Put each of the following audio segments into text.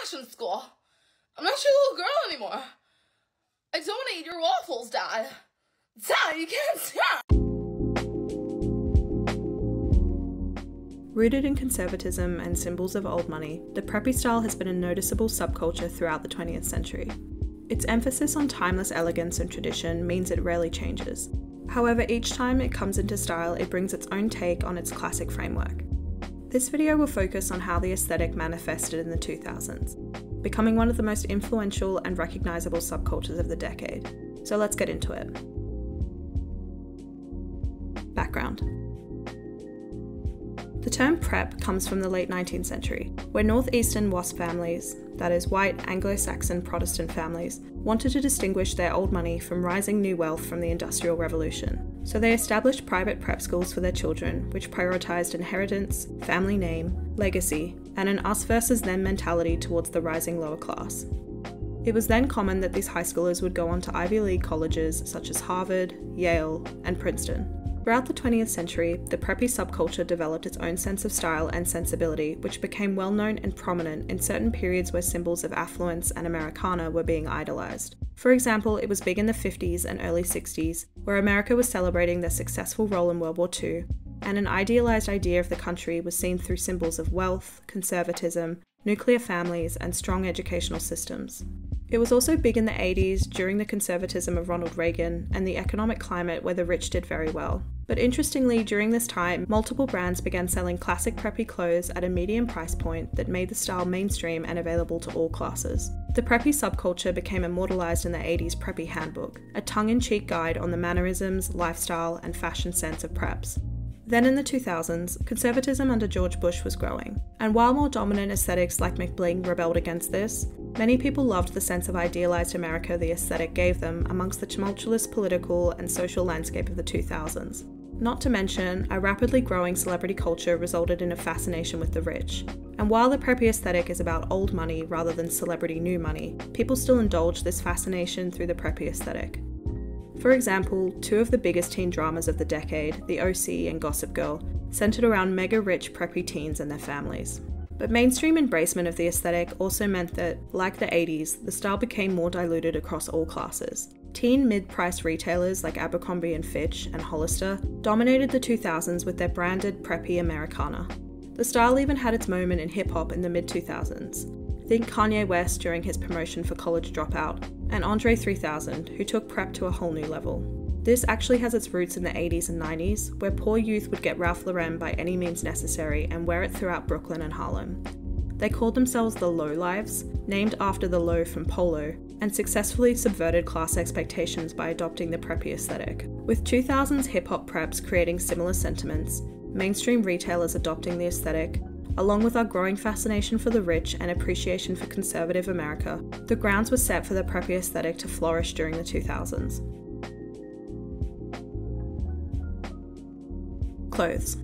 fashion school. I'm not your little girl anymore. I don't eat your waffles, Dad. Dad, you can't stop. Rooted in conservatism and symbols of old money, the preppy style has been a noticeable subculture throughout the 20th century. Its emphasis on timeless elegance and tradition means it rarely changes. However, each time it comes into style, it brings its own take on its classic framework. This video will focus on how the aesthetic manifested in the 2000s, becoming one of the most influential and recognisable subcultures of the decade. So let's get into it. Background. The term prep comes from the late 19th century, where northeastern WASP families, that is white Anglo-Saxon Protestant families, wanted to distinguish their old money from rising new wealth from the Industrial Revolution. So they established private prep schools for their children, which prioritised inheritance, family name, legacy, and an us versus them mentality towards the rising lower class. It was then common that these high schoolers would go on to Ivy League colleges such as Harvard, Yale, and Princeton. Throughout the 20th century, the preppy subculture developed its own sense of style and sensibility, which became well known and prominent in certain periods where symbols of affluence and Americana were being idolised. For example, it was big in the 50s and early 60s, where America was celebrating their successful role in World War II, and an idealised idea of the country was seen through symbols of wealth, conservatism, nuclear families, and strong educational systems. It was also big in the 80s during the conservatism of Ronald Reagan and the economic climate where the rich did very well. But interestingly, during this time, multiple brands began selling classic preppy clothes at a medium price point that made the style mainstream and available to all classes. The preppy subculture became immortalised in the 80s Preppy Handbook, a tongue-in-cheek guide on the mannerisms, lifestyle, and fashion sense of preps. Then in the 2000s, conservatism under George Bush was growing, and while more dominant aesthetics like McBling rebelled against this, many people loved the sense of idealised America the aesthetic gave them amongst the tumultuous political and social landscape of the 2000s. Not to mention, a rapidly growing celebrity culture resulted in a fascination with the rich. And while the preppy aesthetic is about old money rather than celebrity new money, people still indulge this fascination through the preppy aesthetic. For example, two of the biggest teen dramas of the decade, The OC and Gossip Girl, centered around mega-rich preppy teens and their families. But mainstream embracement of the aesthetic also meant that, like the 80s, the style became more diluted across all classes. Teen mid-priced retailers like Abercrombie & Fitch and Hollister dominated the 2000s with their branded preppy Americana. The style even had its moment in hip-hop in the mid-2000s. Think Kanye West during his promotion for College Dropout, and Andre 3000, who took prep to a whole new level. This actually has its roots in the 80s and 90s, where poor youth would get Ralph Lauren by any means necessary and wear it throughout Brooklyn and Harlem. They called themselves the Low Lives, named after the low from polo, and successfully subverted class expectations by adopting the preppy aesthetic. With 2000s hip-hop preps creating similar sentiments, mainstream retailers adopting the aesthetic, along with our growing fascination for the rich and appreciation for conservative America, the grounds were set for the preppy aesthetic to flourish during the 2000s. Clothes.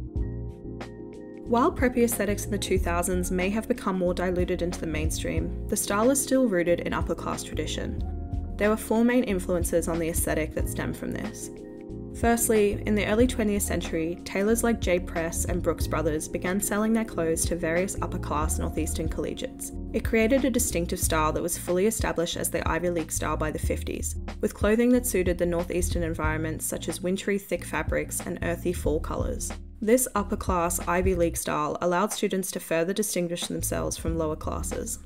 While preppy aesthetics in the 2000s may have become more diluted into the mainstream, the style is still rooted in upper-class tradition. There were four main influences on the aesthetic that stem from this. Firstly, in the early 20th century, tailors like J. Press and Brooks Brothers began selling their clothes to various upper-class northeastern collegiates. It created a distinctive style that was fully established as the Ivy League style by the 50s, with clothing that suited the northeastern environments such as wintry thick fabrics and earthy fall colours. This upper-class Ivy League style allowed students to further distinguish themselves from lower classes.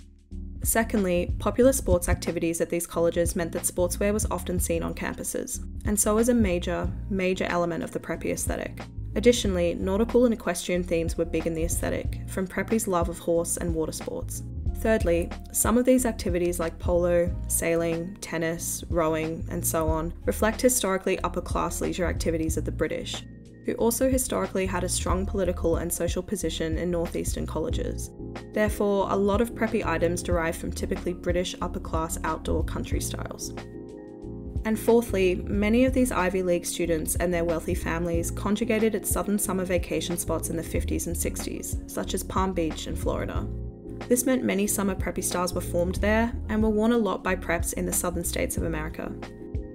Secondly, popular sports activities at these colleges meant that sportswear was often seen on campuses, and so was a major element of the preppy aesthetic. Additionally, nautical and equestrian themes were big in the aesthetic, from preppy's love of horse and water sports. Thirdly, some of these activities like polo, sailing, tennis, rowing, and so on reflect historically upper-class leisure activities of the British, who also historically had a strong political and social position in northeastern colleges. Therefore, a lot of preppy items derive from typically British upper-class outdoor country styles. And fourthly, many of these Ivy League students and their wealthy families conjugated at southern summer vacation spots in the 50s and 60s, such as Palm Beach in Florida. This meant many summer preppy styles were formed there and were worn a lot by preps in the southern states of America.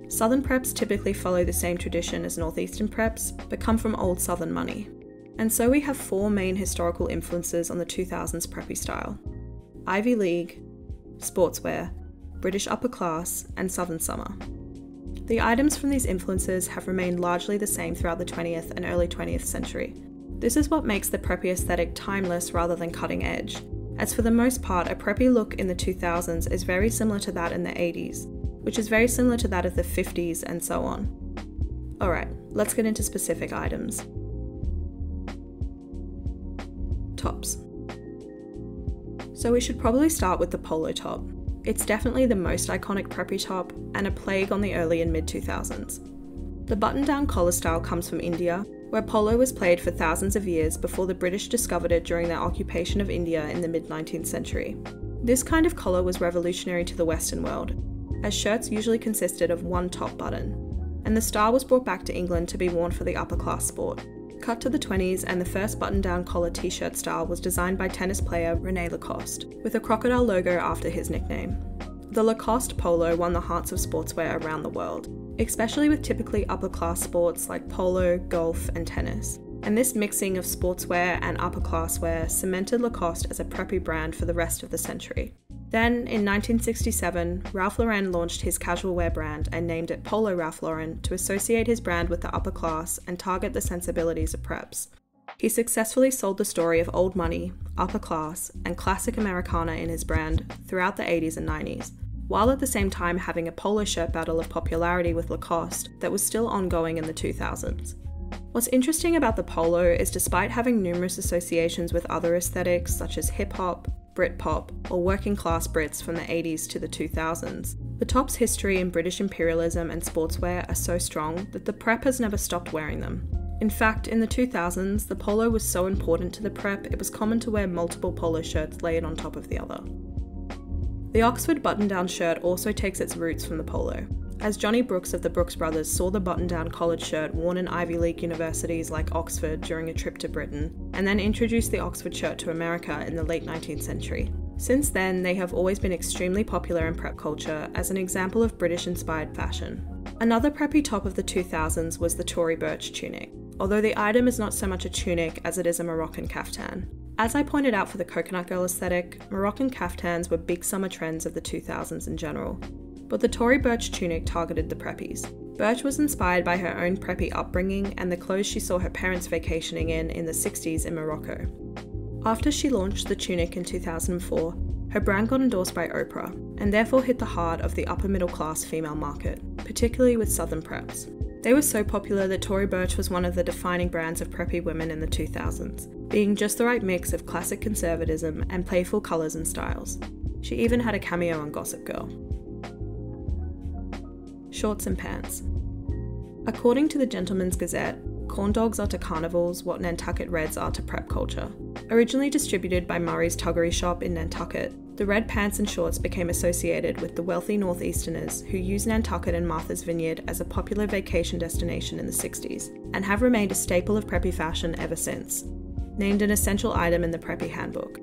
Southern preps typically follow the same tradition as northeastern preps, but come from old southern money. And so we have four main historical influences on the 2000s preppy style: Ivy League, sportswear, British upper class, and Southern summer. The items from these influences have remained largely the same throughout the 20th and early 20th century. This is what makes the preppy aesthetic timeless rather than cutting edge, as for the most part a preppy look in the 2000s is very similar to that in the 80s, which is very similar to that of the 50s and so on. Alright, let's get into specific items. Tops. So we should probably start with the polo top. It's definitely the most iconic preppy top and a plague on the early and mid-2000s. The button-down collar style comes from India, where polo was played for thousands of years before the British discovered it during their occupation of India in the mid-19th century. This kind of collar was revolutionary to the Western world, as shirts usually consisted of one top button, and the style was brought back to England to be worn for the upper-class sport. Cut to the 20s, and the first button-down collar t-shirt style was designed by tennis player René Lacoste, with a crocodile logo after his nickname. The Lacoste polo won the hearts of sportswear around the world, especially with typically upper-class sports like polo, golf, and tennis. And this mixing of sportswear and upper-class wear cemented Lacoste as a preppy brand for the rest of the century. Then, in 1967, Ralph Lauren launched his casual wear brand and named it Polo Ralph Lauren to associate his brand with the upper class and target the sensibilities of preps. He successfully sold the story of old money, upper class, and classic Americana in his brand throughout the 80s and 90s, while at the same time having a polo shirt battle of popularity with Lacoste that was still ongoing in the 2000s. What's interesting about the polo is despite having numerous associations with other aesthetics such as hip-hop, Britpop, or working class Brits from the 80s to the 2000s, the top's history in British imperialism and sportswear are so strong that the prep has never stopped wearing them. In fact, in the 2000s, the polo was so important to the prep it was common to wear multiple polo shirts layered on top of the other. The Oxford button-down shirt also takes its roots from the polo, as Johnny Brooks of the Brooks Brothers saw the button-down collared shirt worn in Ivy League universities like Oxford during a trip to Britain, and then introduced the Oxford shirt to America in the late 19th century. Since then, they have always been extremely popular in prep culture as an example of British-inspired fashion. Another preppy top of the 2000s was the Tory Burch tunic, although the item is not so much a tunic as it is a Moroccan kaftan. As I pointed out for the coconut girl aesthetic, Moroccan kaftans were big summer trends of the 2000s in general, but the Tory Burch tunic targeted the preppies. Burch was inspired by her own preppy upbringing and the clothes she saw her parents vacationing in the 60s in Morocco. After she launched the tunic in 2004, her brand got endorsed by Oprah, and therefore hit the heart of the upper middle class female market, particularly with southern preps. They were so popular that Tory Burch was one of the defining brands of preppy women in the 2000s, being just the right mix of classic conservatism and playful colours and styles. She even had a cameo on Gossip Girl. Shorts and pants. According to the Gentleman's Gazette, corn dogs are to carnivals what Nantucket Reds are to prep culture. Originally distributed by Murray's Tuggery Shop in Nantucket, the red pants and shorts became associated with the wealthy northeasterners who used Nantucket and Martha's Vineyard as a popular vacation destination in the 60s, and have remained a staple of preppy fashion ever since, named an essential item in the Preppy Handbook.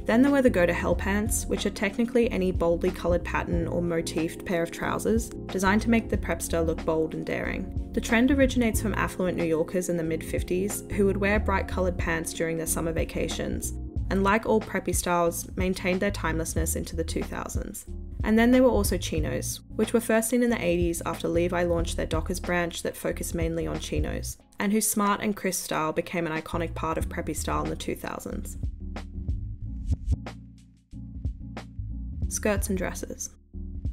Then there were the Go to Hell pants, which are technically any boldly coloured pattern or motifed pair of trousers, designed to make the prepster look bold and daring. The trend originates from affluent New Yorkers in the mid-50s, who would wear bright coloured pants during their summer vacations, and like all preppy styles, maintained their timelessness into the 2000s. And then there were also chinos, which were first seen in the 80s after Levi launched their Dockers branch that focused mainly on chinos, and whose smart and crisp style became an iconic part of preppy style in the 2000s. Skirts and dresses.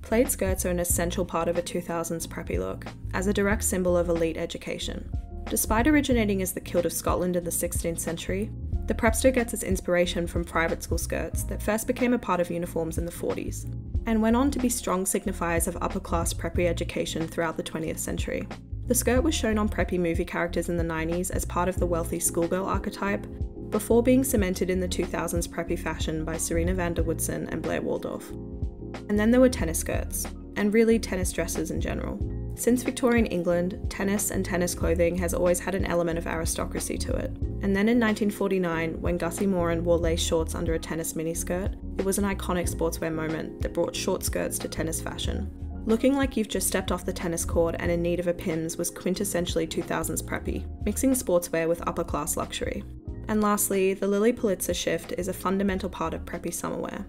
Plaid skirts are an essential part of a 2000s preppy look, as a direct symbol of elite education. Despite originating as the kilt of Scotland in the 16th century, the prepster gets its inspiration from private school skirts that first became a part of uniforms in the 40s, and went on to be strong signifiers of upper-class preppy education throughout the 20th century. The skirt was shown on preppy movie characters in the 90s as part of the wealthy schoolgirl archetype, before being cemented in the 2000s preppy fashion by Serena van der Woodsen and Blair Waldorf. And then there were tennis skirts, and really tennis dresses in general. Since Victorian England, tennis and tennis clothing has always had an element of aristocracy to it. And then in 1949, when Gussie Moran wore lace shorts under a tennis miniskirt, it was an iconic sportswear moment that brought short skirts to tennis fashion. Looking like you've just stepped off the tennis court and in need of a Pimm's was quintessentially 2000s preppy, mixing sportswear with upper-class luxury. And lastly, the Lilly Pulitzer shift is a fundamental part of preppy summer wear.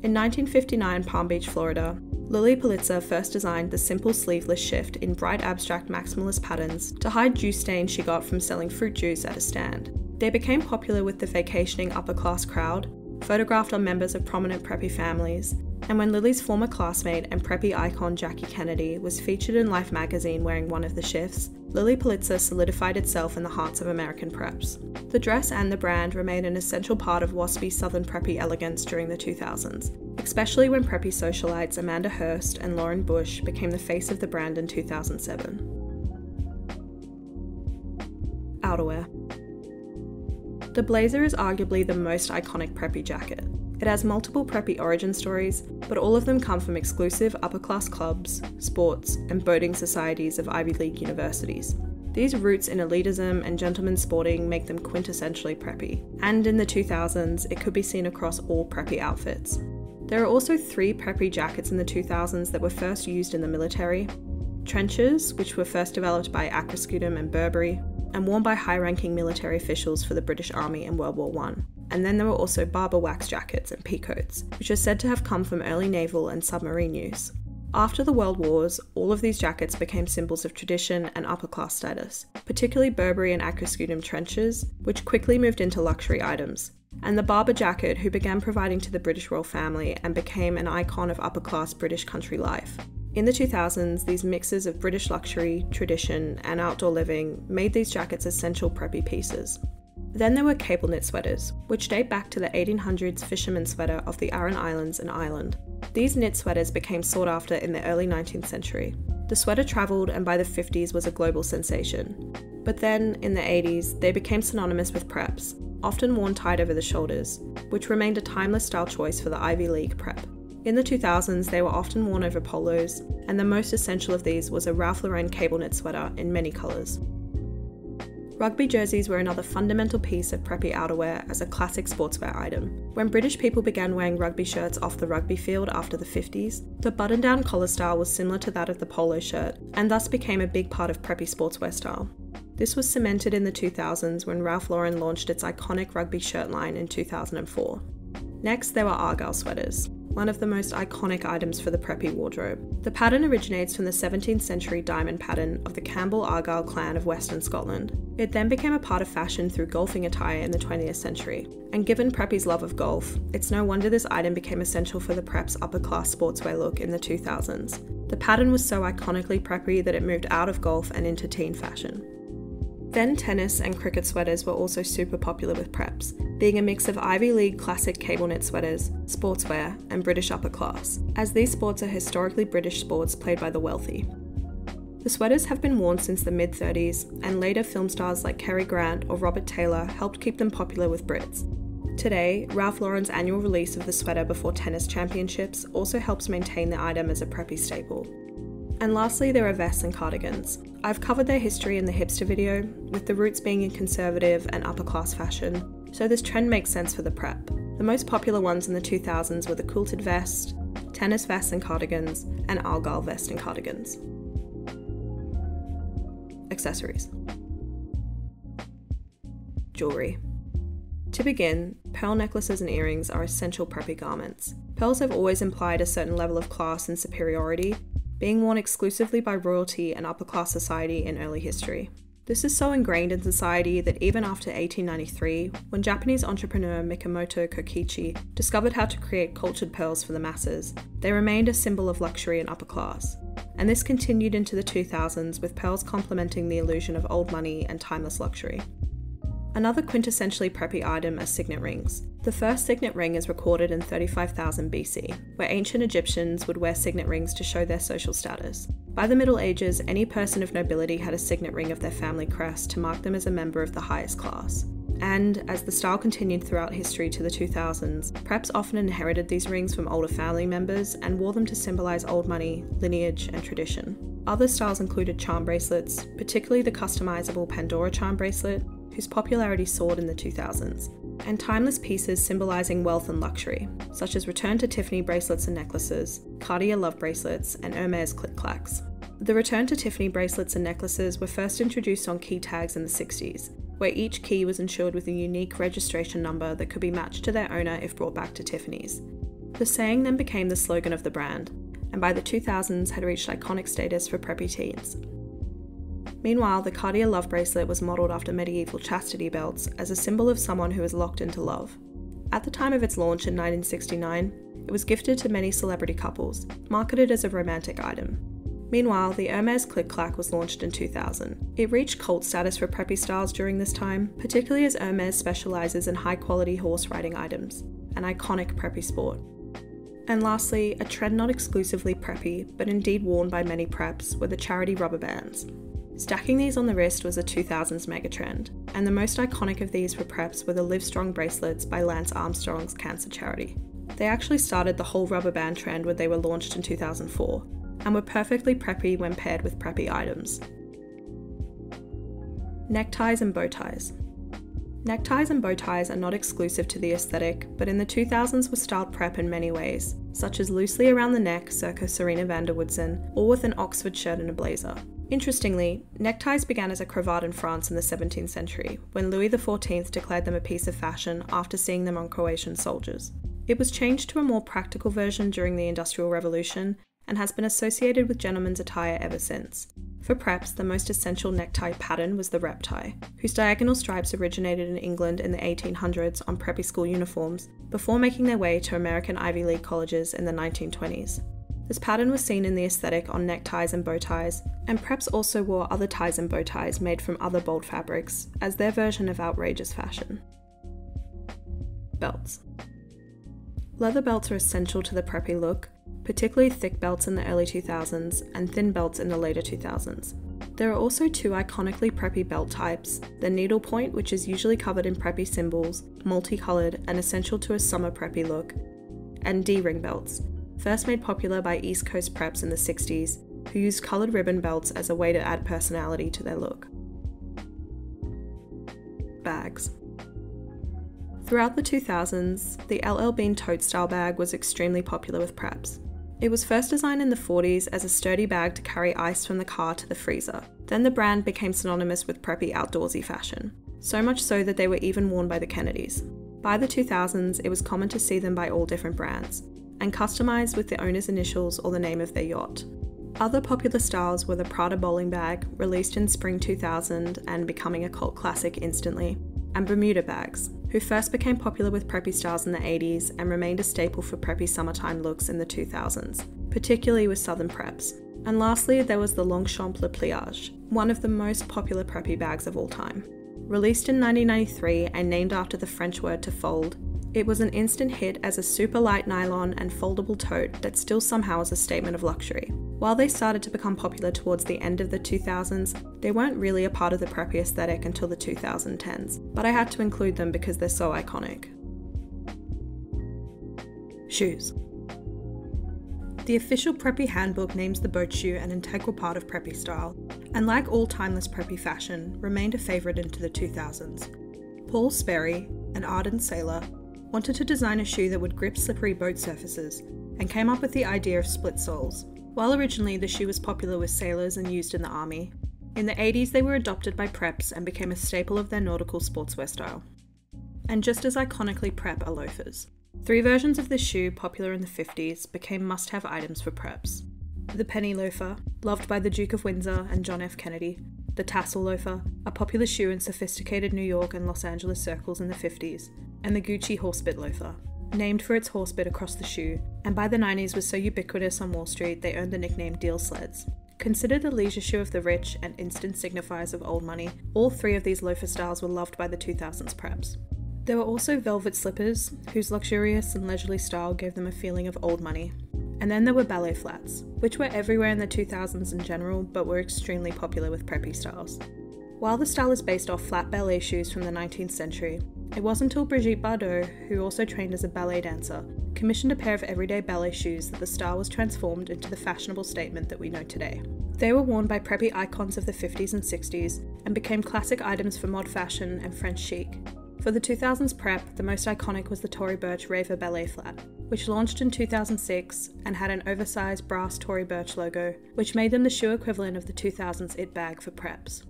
In 1959 Palm Beach, Florida, Lilly Pulitzer first designed the simple sleeveless shift in bright abstract maximalist patterns to hide juice stains she got from selling fruit juice at a stand. They became popular with the vacationing upper-class crowd, photographed on members of prominent preppy families, and when Lilly's former classmate and preppy icon Jackie Kennedy was featured in Life magazine wearing one of the shifts, Lilly Pulitzer solidified itself in the hearts of American preps. The dress and the brand remained an essential part of waspy Southern preppy elegance during the 2000s, especially when preppy socialites Amanda Hurst and Lauren Bush became the face of the brand in 2007. Outerwear. The blazer is arguably the most iconic preppy jacket. It has multiple preppy origin stories, but all of them come from exclusive upper-class clubs, sports, and boating societies of Ivy League universities. These roots in elitism and gentlemen's sporting make them quintessentially preppy, and in the 2000s, it could be seen across all preppy outfits. There are also 3 preppy jackets in the 2000s that were first used in the military: trenches, which were first developed by Akraskutum and Burberry, and worn by high-ranking military officials for the British Army in World War I. And then there were also barber wax jackets and peacoats, which are said to have come from early naval and submarine use. After the World Wars, all of these jackets became symbols of tradition and upper-class status, particularly Burberry and Akraskutum trenches, which quickly moved into luxury items, and the barber jacket, who began providing to the British royal family and became an icon of upper-class British country life. In the 2000s, these mixes of British luxury, tradition, and outdoor living made these jackets essential preppy pieces. Then there were cable knit sweaters, which date back to the 1800s fisherman's sweater of the Aran Islands and Ireland. These knit sweaters became sought after in the early 19th century. The sweater travelled and by the 50s was a global sensation. But then, in the 80s, they became synonymous with preps, often worn tied over the shoulders, which remained a timeless style choice for the Ivy League prep. In the 2000s, they were often worn over polos, and the most essential of these was a Ralph Lauren cable knit sweater in many colours. Rugby jerseys were another fundamental piece of preppy outerwear as a classic sportswear item. When British people began wearing rugby shirts off the rugby field after the 50s, the button-down collar style was similar to that of the polo shirt, and thus became a big part of preppy sportswear style. This was cemented in the 2000s when Ralph Lauren launched its iconic rugby shirt line in 2004. Next, there were Argyle sweaters, one of the most iconic items for the preppy wardrobe. The pattern originates from the 17th century diamond pattern of the Campbell-Argyle clan of Western Scotland. It then became a part of fashion through golfing attire in the 20th century, and given preppy's love of golf, it's no wonder this item became essential for the prep's upper-class sportswear look in the 2000s. The pattern was so iconically preppy that it moved out of golf and into teen fashion. Then tennis and cricket sweaters were also super popular with preps, being a mix of Ivy League classic cable knit sweaters, sportswear, and British upper class, as these sports are historically British sports played by the wealthy. The sweaters have been worn since the mid-30s, and later film stars like Cary Grant or Robert Taylor helped keep them popular with Brits. Today, Ralph Lauren's annual release of the sweater before tennis championships also helps maintain the item as a preppy staple. And lastly, there are vests and cardigans. I've covered their history in the hipster video, with the roots being in conservative and upper class fashion, so this trend makes sense for the prep. The most popular ones in the 2000s were the quilted vest, tennis vests and cardigans, and Argyle vest and cardigans. Accessories. Jewellery. To begin, pearl necklaces and earrings are essential preppy garments. Pearls have always implied a certain level of class and superiority, being worn exclusively by royalty and upper-class society in early history. This is so ingrained in society that even after 1893, when Japanese entrepreneur Mikamoto Kokichi discovered how to create cultured pearls for the masses, they remained a symbol of luxury and upper class. And this continued into the 2000s, with pearls complementing the illusion of old money and timeless luxury. Another quintessentially preppy item are signet rings. The first signet ring is recorded in 35,000 BC, where ancient Egyptians would wear signet rings to show their social status. By the Middle Ages, any person of nobility had a signet ring of their family crest to mark them as a member of the highest class. And, as the style continued throughout history to the 2000s, preps often inherited these rings from older family members and wore them to symbolise old money, lineage, and tradition. Other styles included charm bracelets, particularly the customisable Pandora charm bracelet, whose popularity soared in the 2000s, and timeless pieces symbolising wealth and luxury, such as Return to Tiffany bracelets and necklaces, Cartier love bracelets, and Hermès click-clacks. The Return to Tiffany bracelets and necklaces were first introduced on key tags in the 60s, where each key was insured with a unique registration number that could be matched to their owner if brought back to Tiffany's. The saying then became the slogan of the brand, and by the 2000s had reached iconic status for preppy teens. Meanwhile, the Cartier love bracelet was modelled after medieval chastity belts as a symbol of someone who was locked into love. At the time of its launch in 1969, it was gifted to many celebrity couples, marketed as a romantic item. Meanwhile, the Hermès Click Clack was launched in 2000. It reached cult status for preppy styles during this time, particularly as Hermès specialises in high-quality horse riding items, an iconic preppy sport. And lastly, a trend not exclusively preppy, but indeed worn by many preps, were the charity rubber bands. Stacking these on the wrist was a 2000s megatrend, and the most iconic of these for preps were the Livestrong bracelets by Lance Armstrong's cancer charity. They actually started the whole rubber band trend when they were launched in 2004, and were perfectly preppy when paired with preppy items. Neckties and bow ties. Neckties and bow ties are not exclusive to the aesthetic, but in the 2000s were styled prep in many ways, such as loosely around the neck circa Serena van der Woodsen, or with an Oxford shirt and a blazer. Interestingly, neckties began as a cravat in France in the 17th century, when Louis XIV declared them a piece of fashion after seeing them on Croatian soldiers. It was changed to a more practical version during the Industrial Revolution, and has been associated with gentlemen's attire ever since. For preps, the most essential necktie pattern was the rep tie, whose diagonal stripes originated in England in the 1800s on preppy school uniforms, before making their way to American Ivy League colleges in the 1920s. This pattern was seen in the aesthetic on neckties and bow ties, and preps also wore other ties and bow ties made from other bold fabrics, as their version of outrageous fashion. Belts. Leather belts are essential to the preppy look, particularly thick belts in the early 2000s and thin belts in the later 2000s. There are also two iconically preppy belt types, the needlepoint, which is usually covered in preppy symbols, multicoloured and essential to a summer preppy look, and D-ring belts, first made popular by East Coast preps in the 60s, who used coloured ribbon belts as a way to add personality to their look. Bags. Throughout the 2000s, the LL Bean tote style bag was extremely popular with preps. It was first designed in the 40s as a sturdy bag to carry ice from the car to the freezer. Then the brand became synonymous with preppy outdoorsy fashion, so much so that they were even worn by the Kennedys. By the 2000s, it was common to see them by all different brands, and customized with the owner's initials or the name of their yacht. Other popular styles were the Prada bowling bag, released in spring 2000 and becoming a cult classic instantly, and Bermuda bags, who first became popular with preppy styles in the 80s and remained a staple for preppy summertime looks in the 2000s, particularly with southern preps. And lastly, there was the Longchamp Le Pliage, one of the most popular preppy bags of all time. Released in 1993 and named after the French word to fold, it was an instant hit as a super light nylon and foldable tote that still somehow is a statement of luxury. While they started to become popular towards the end of the 2000s, they weren't really a part of the preppy aesthetic until the 2010s, but I had to include them because they're so iconic. Shoes. The official preppy handbook names the boat shoe an integral part of preppy style, and like all timeless preppy fashion, remained a favourite into the 2000s. Paul Sperry, an ardent sailor, wanted to design a shoe that would grip slippery boat surfaces, and came up with the idea of split soles. While originally the shoe was popular with sailors and used in the army, in the 80s they were adopted by preps and became a staple of their nautical sportswear style. And just as iconically prep are loafers. 3 versions of this shoe, popular in the 50s, became must-have items for preps. The penny loafer, loved by the Duke of Windsor and John F. Kennedy. The tassel loafer, a popular shoe in sophisticated New York and Los Angeles circles in the 50s. And the Gucci horsebit loafer, named for its horsebit across the shoe, and by the 90s was so ubiquitous on Wall Street they earned the nickname deal sleds. Considered the leisure shoe of the rich and instant signifiers of old money, all 3 of these loafer styles were loved by the 2000s preps. There were also velvet slippers, whose luxurious and leisurely style gave them a feeling of old money. And then there were ballet flats, which were everywhere in the 2000s in general, but were extremely popular with preppy styles. While the style is based off flat ballet shoes from the 19th century, it wasn't until Brigitte Bardot, who also trained as a ballet dancer, commissioned a pair of everyday ballet shoes that the style was transformed into the fashionable statement that we know today. They were worn by preppy icons of the 50s and 60s, and became classic items for mod fashion and French chic. For the 2000s prep, the most iconic was the Tory Burch Raver Ballet Flat, which launched in 2006 and had an oversized brass Tory Burch logo, which made them the shoe equivalent of the 2000s It bag for preps.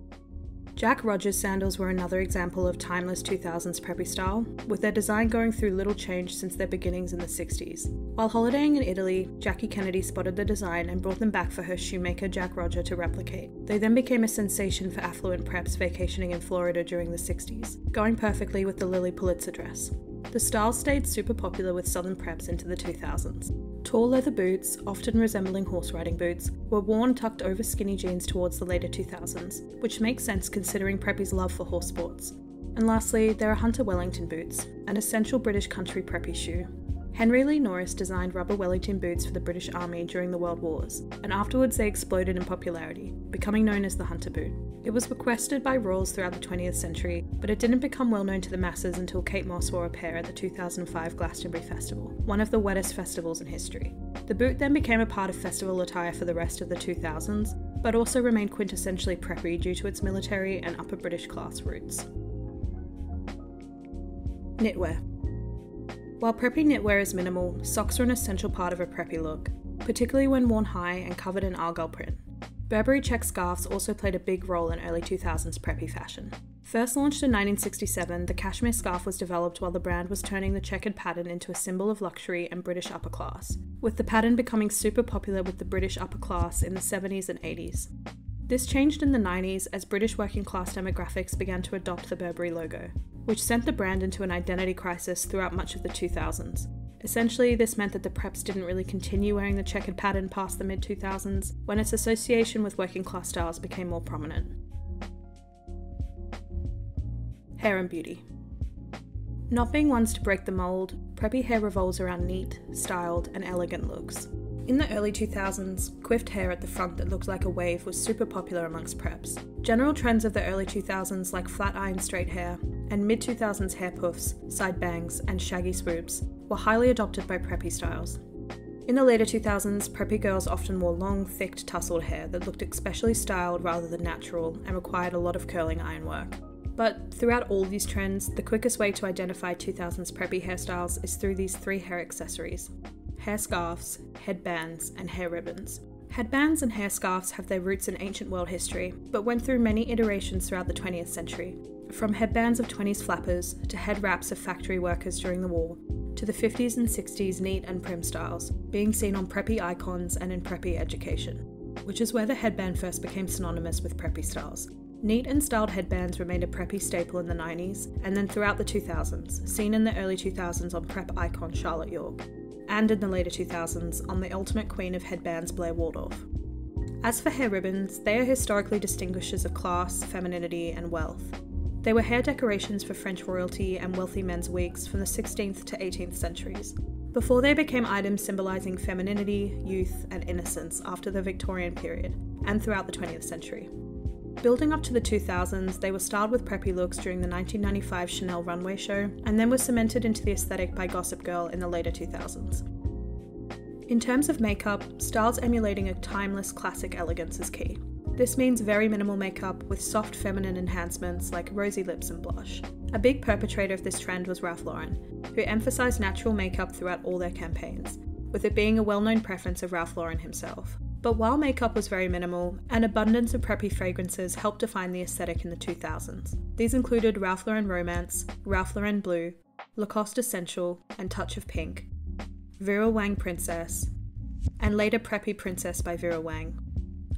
Jack Rogers sandals were another example of timeless 2000s preppy style, with their design going through little change since their beginnings in the 60s. While holidaying in Italy, Jackie Kennedy spotted the design and brought them back for her shoemaker Jack Roger to replicate. They then became a sensation for affluent preps vacationing in Florida during the 60s, going perfectly with the Lilly Pulitzer dress. The style stayed super popular with southern preps into the 2000s. Tall leather boots, often resembling horse riding boots, were worn tucked over skinny jeans towards the later 2000s, which makes sense considering preppy's love for horse sports. And lastly, there are Hunter Wellington boots, an essential British country preppy shoe. Henry Lee Norris designed rubber Wellington boots for the British Army during the World Wars, and afterwards they exploded in popularity, becoming known as the Hunter boot. It was requested by royals throughout the 20th century, but it didn't become well known to the masses until Kate Moss wore a pair at the 2005 Glastonbury Festival, one of the wettest festivals in history. The boot then became a part of festival attire for the rest of the 2000s, but also remained quintessentially preppy due to its military and upper British class roots. Knitwear. While preppy knitwear is minimal, socks are an essential part of a preppy look, particularly when worn high and covered in argyle print. Burberry check scarves also played a big role in early 2000s preppy fashion. First launched in 1967, the cashmere scarf was developed while the brand was turning the checkered pattern into a symbol of luxury and British upper class, with the pattern becoming super popular with the British upper class in the 70s and 80s. This changed in the 90s as British working class demographics began to adopt the Burberry logo, which sent the brand into an identity crisis throughout much of the 2000s. Essentially, this meant that the preps didn't really continue wearing the checkered pattern past the mid-2000s, when its association with working class styles became more prominent. Hair and beauty. Not being ones to break the mould, preppy hair revolves around neat, styled, and elegant looks. In the early 2000s, coiffed hair at the front that looked like a wave was super popular amongst preps. General trends of the early 2000s like flat iron straight hair, and mid-2000s hair puffs, side bangs, and shaggy swoops were highly adopted by preppy styles. In the later 2000s, preppy girls often wore long, thick, tousled hair that looked especially styled rather than natural and required a lot of curling ironwork. But throughout all these trends, the quickest way to identify 2000s preppy hairstyles is through these three hair accessories: hair scarves, headbands, and hair ribbons. Headbands and hair scarves have their roots in ancient world history, but went through many iterations throughout the 20th century, from headbands of 20s flappers to head wraps of factory workers during the war, to the 50s and 60s neat and prim styles, being seen on preppy icons and in preppy education, which is where the headband first became synonymous with preppy styles. Neat and styled headbands remained a preppy staple in the 90s, and then throughout the 2000s, seen in the early 2000s on prep icon Charlotte York, and in the later 2000s on the ultimate queen of headbands Blair Waldorf. As for hair ribbons, they are historically distinguishers of class, femininity, and wealth. They were hair decorations for French royalty and wealthy men's wigs from the 16th to 18th centuries, before they became items symbolising femininity, youth, and innocence after the Victorian period, and throughout the 20th century. Building up to the 2000s, they were styled with preppy looks during the 1995 Chanel runway show, and then were cemented into the aesthetic by Gossip Girl in the later 2000s. In terms of makeup, styles emulating a timeless classic elegance is key. This means very minimal makeup with soft feminine enhancements like rosy lips and blush. A big perpetrator of this trend was Ralph Lauren, who emphasised natural makeup throughout all their campaigns, with it being a well-known preference of Ralph Lauren himself. But while makeup was very minimal, an abundance of preppy fragrances helped define the aesthetic in the 2000s. These included Ralph Lauren Romance, Ralph Lauren Blue, Lacoste Essential and Touch of Pink, Vera Wang Princess, and later Preppy Princess by Vera Wang.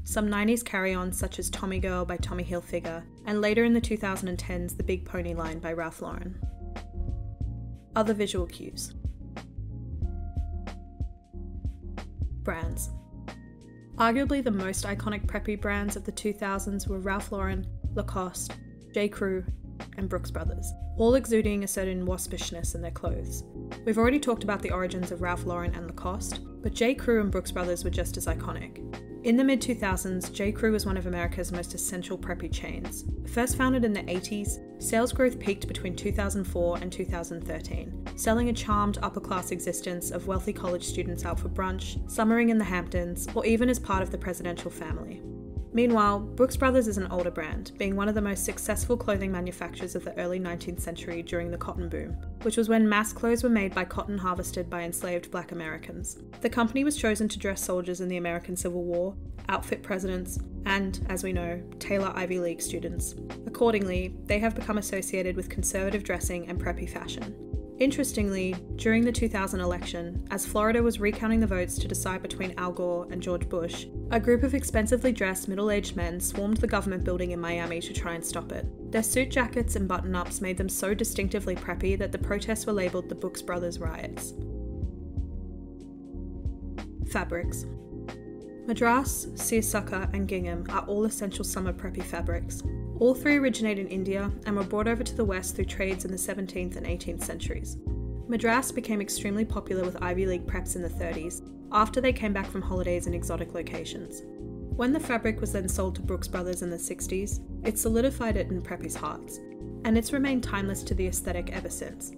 Some 90s carry-ons such as Tommy Girl by Tommy Hilfiger, and later in the 2010s the Big Pony line by Ralph Lauren. Other visual cues. Brands. Arguably the most iconic preppy brands of the 2000s were Ralph Lauren, Lacoste, J. Crew, and Brooks Brothers, all exuding a certain waspishness in their clothes. We've already talked about the origins of Ralph Lauren and Lacoste, but J. Crew and Brooks Brothers were just as iconic. In the mid-2000s, J. Crew was one of America's most essential preppy chains. First founded in the 80s, sales growth peaked between 2004 and 2013, selling a charmed upper-class existence of wealthy college students out for brunch, summering in the Hamptons, or even as part of the presidential family. Meanwhile, Brooks Brothers is an older brand, being one of the most successful clothing manufacturers of the early 19th century during the cotton boom, which was when mass clothes were made by cotton harvested by enslaved black Americans. The company was chosen to dress soldiers in the American Civil War, outfit presidents, and, as we know, tailor Ivy League students. Accordingly, they have become associated with conservative dressing and preppy fashion. Interestingly, during the 2000 election, as Florida was recounting the votes to decide between Al Gore and George Bush, a group of expensively dressed middle-aged men swarmed the government building in Miami to try and stop it. Their suit jackets and button-ups made them so distinctively preppy that the protests were labelled the Brooks Brothers riots. Fabrics. Madras, seersucker, and gingham are all essential summer preppy fabrics. All three originate in India and were brought over to the West through trades in the 17th and 18th centuries. Madras became extremely popular with Ivy League preps in the 30s, after they came back from holidays in exotic locations. When the fabric was then sold to Brooks Brothers in the 60s, it solidified it in preppies' hearts, and it's remained timeless to the aesthetic ever since.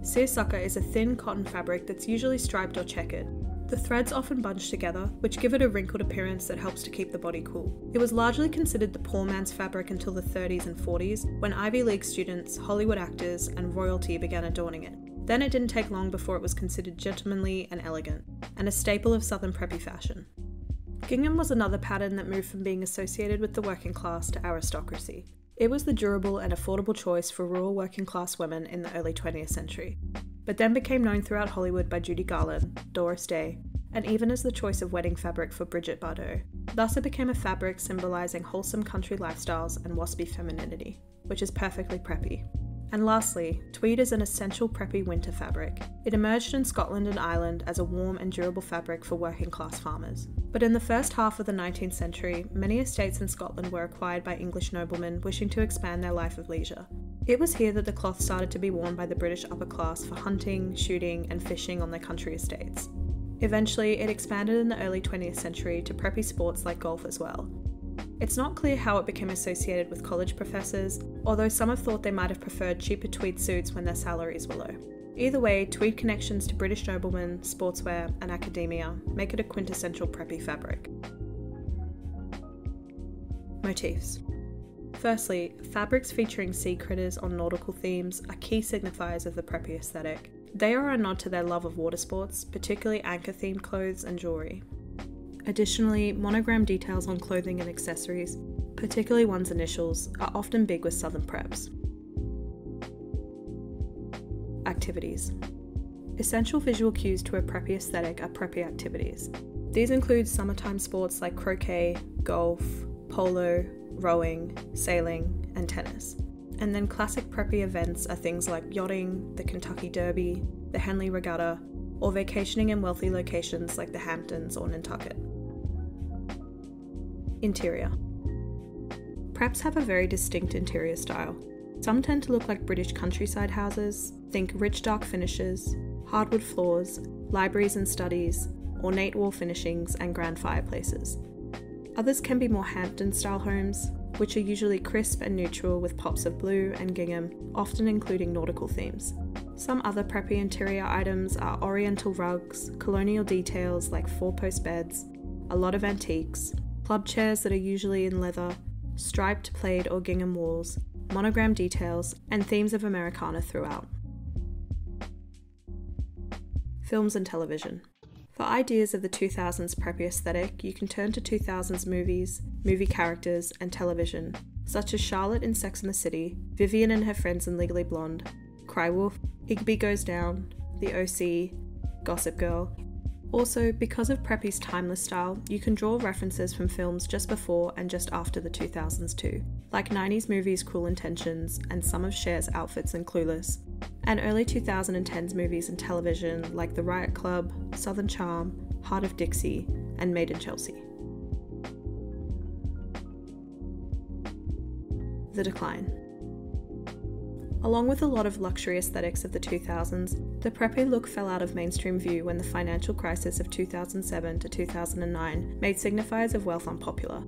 Seersucker is a thin cotton fabric that's usually striped or checkered. The threads often bunch together, which give it a wrinkled appearance that helps to keep the body cool. It was largely considered the poor man's fabric until the 30s and 40s, when Ivy League students, Hollywood actors, and royalty began adorning it. Then it didn't take long before it was considered gentlemanly and elegant, and a staple of Southern preppy fashion. Gingham was another pattern that moved from being associated with the working class to aristocracy. It was the durable and affordable choice for rural working class women in the early 20th century, but then became known throughout Hollywood by Judy Garland, Doris Day, and even as the choice of wedding fabric for Brigitte Bardot. Thus it became a fabric symbolising wholesome country lifestyles and waspy femininity, which is perfectly preppy. And lastly, tweed is an essential preppy winter fabric. It emerged in Scotland and Ireland as a warm and durable fabric for working class farmers. But in the first half of the 19th century, many estates in Scotland were acquired by English noblemen wishing to expand their life of leisure. It was here that the cloth started to be worn by the British upper class for hunting, shooting, and fishing on their country estates. Eventually, it expanded in the early 20th century to preppy sports like golf as well. It's not clear how it became associated with college professors, although some have thought they might have preferred cheaper tweed suits when their salaries were low. Either way, tweed connections to British noblemen, sportswear, and academia make it a quintessential preppy fabric. Motifs. Firstly, fabrics featuring sea critters on nautical themes are key signifiers of the preppy aesthetic. They are a nod to their love of water sports, particularly anchor-themed clothes and jewellery. Additionally, monogram details on clothing and accessories, particularly one's initials, are often big with Southern preps. Activities. Essential visual cues to a preppy aesthetic are preppy activities. These include summertime sports like croquet, golf, polo, rowing, sailing, and tennis. And then classic preppy events are things like yachting, the Kentucky Derby, the Henley Regatta, or vacationing in wealthy locations like the Hamptons or Nantucket. Interior. Preps have a very distinct interior style. Some tend to look like British countryside houses, think rich dark finishes, hardwood floors, libraries and studies, ornate wall finishings, and grand fireplaces. Others can be more Hampton-style homes, which are usually crisp and neutral with pops of blue and gingham, often including nautical themes. Some other preppy interior items are oriental rugs, colonial details like four-post beds, a lot of antiques, club chairs that are usually in leather, striped plaid or gingham walls, monogram details, and themes of Americana throughout. Films and television. For ideas of the 2000s preppy aesthetic, you can turn to 2000s movies, movie characters, and television, such as Charlotte in Sex and the City, Vivian and her friends in Legally Blonde, Cry Wolf, Igby Goes Down, The O.C., Gossip Girl. Also, because of preppy's timeless style, you can draw references from films just before and just after the 2000s too, like 90s movies Cruel Intentions and some of Cher's outfits in Clueless, and early 2010s movies and television like The Riot Club, Southern Charm, Heart of Dixie, and Made in Chelsea. The decline. Along with a lot of luxury aesthetics of the 2000s, the preppy look fell out of mainstream view when the financial crisis of 2007 to 2009 made signifiers of wealth unpopular.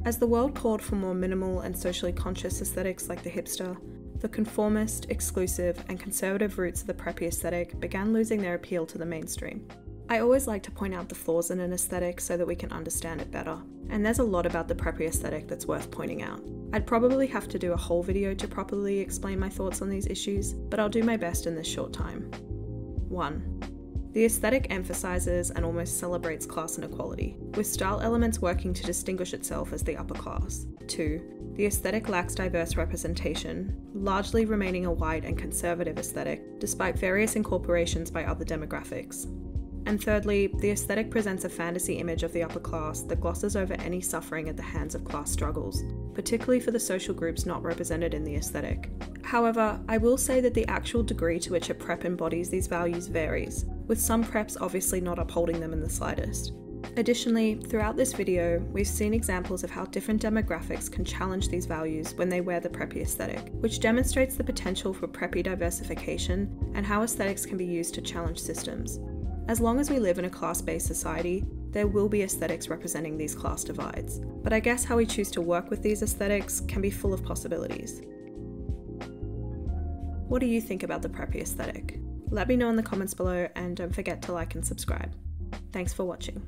As the world called for more minimal and socially conscious aesthetics like the hipster, the conformist, exclusive, and conservative roots of the preppy aesthetic began losing their appeal to the mainstream. I always like to point out the flaws in an aesthetic so that we can understand it better, and there's a lot about the preppy aesthetic that's worth pointing out. I'd probably have to do a whole video to properly explain my thoughts on these issues, but I'll do my best in this short time. 1. The aesthetic emphasises and almost celebrates class inequality, with style elements working to distinguish itself as the upper class. 2. The aesthetic lacks diverse representation, largely remaining a white and conservative aesthetic, despite various incorporations by other demographics. And thirdly, the aesthetic presents a fantasy image of the upper class that glosses over any suffering at the hands of class struggles, particularly for the social groups not represented in the aesthetic. However, I will say that the actual degree to which a prep embodies these values varies, with some preps obviously not upholding them in the slightest. Additionally, throughout this video, we've seen examples of how different demographics can challenge these values when they wear the preppy aesthetic, which demonstrates the potential for preppy diversification and how aesthetics can be used to challenge systems. As long as we live in a class-based society, there will be aesthetics representing these class divides, but I guess how we choose to work with these aesthetics can be full of possibilities. What do you think about the preppy aesthetic? Let me know in the comments below, and don't forget to like and subscribe. Thanks for watching.